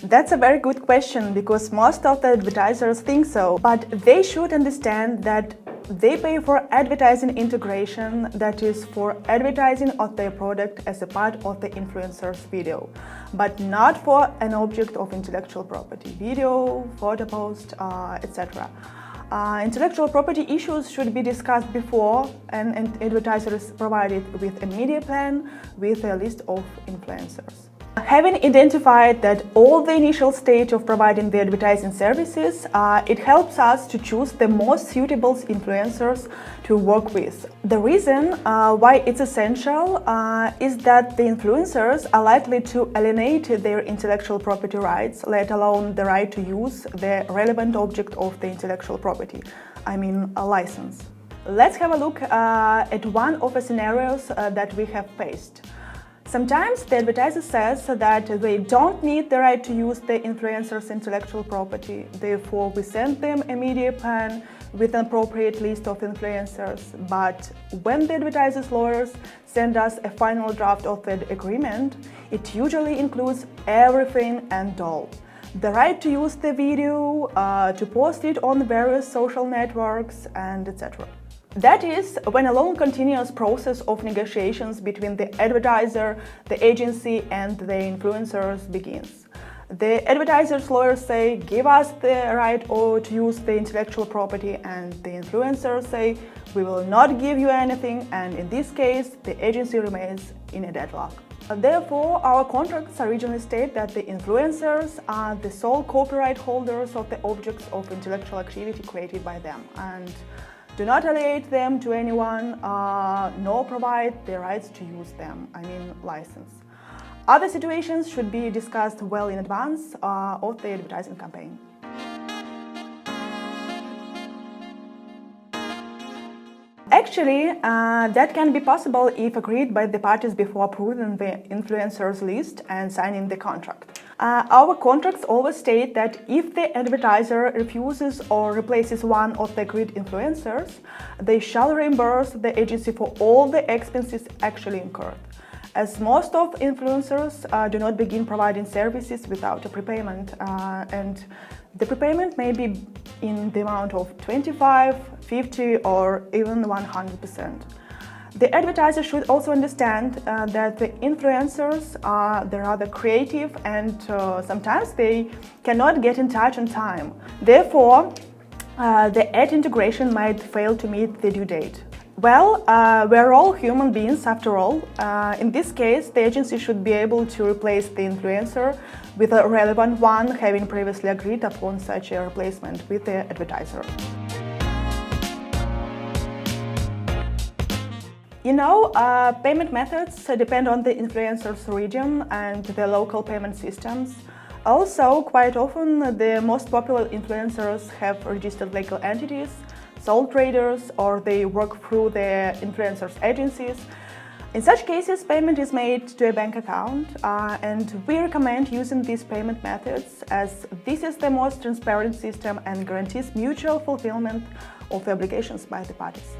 That's a very good question, because most of the advertisers think so, but they should understand that they pay for advertising integration, that is for advertising of their product as a part of the influencer's video, but not for an object of intellectual property, video, photo post, etc. Intellectual property issues should be discussed before, and advertiser is provided with a media plan with a list of influencers. Having identified that all the initial stage of providing the advertising services, it helps us to choose the most suitable influencers to work with. The reason why it's essential is that the influencers are likely to alienate their intellectual property rights, let alone the right to use the relevant object of the intellectual property, I mean a license. Let's have a look at one of the scenarios that we have faced. Sometimes the advertiser says that they don't need the right to use the influencer's intellectual property, therefore we send them a media plan with an appropriate list of influencers. But when the advertiser's lawyers send us a final draft of the agreement, it usually includes everything and all. The right to use the video, to post it on various social networks, and etc. That is when a long continuous process of negotiations between the advertiser, the agency and the influencers begins. The advertiser's lawyers say, give us the right to use the intellectual property, and the influencers say, we will not give you anything, and in this case the agency remains in a deadlock. Therefore, our contracts originally state that the influencers are the sole copyright holders of the objects of intellectual activity created by them, and do not alienate them to anyone, nor provide the rights to use them, I mean license. Other situations should be discussed well in advance of the advertising campaign. Actually, that can be possible if agreed by the parties before approving the influencers list and signing the contract. Our contracts always state that if the advertiser refuses or replaces one of the agreed influencers, they shall reimburse the agency for all the expenses actually incurred. As most of influencers do not begin providing services without a prepayment, and the prepayment may be in the amount of 25, 50 or even 100%. The advertiser should also understand that the influencers are rather creative, and sometimes they cannot get in touch on time. Therefore, the ad integration might fail to meet the due date. Well, we're all human beings after all. In this case, the agency should be able to replace the influencer with a relevant one, having previously agreed upon such a replacement with the advertiser. You know, payment methods depend on the influencer's region and the local payment systems. Also, quite often, the most popular influencers have registered legal entities, sole traders, or they work through the influencers' agencies. In such cases, payment is made to a bank account, and we recommend using these payment methods, as this is the most transparent system and guarantees mutual fulfillment of the obligations by the parties.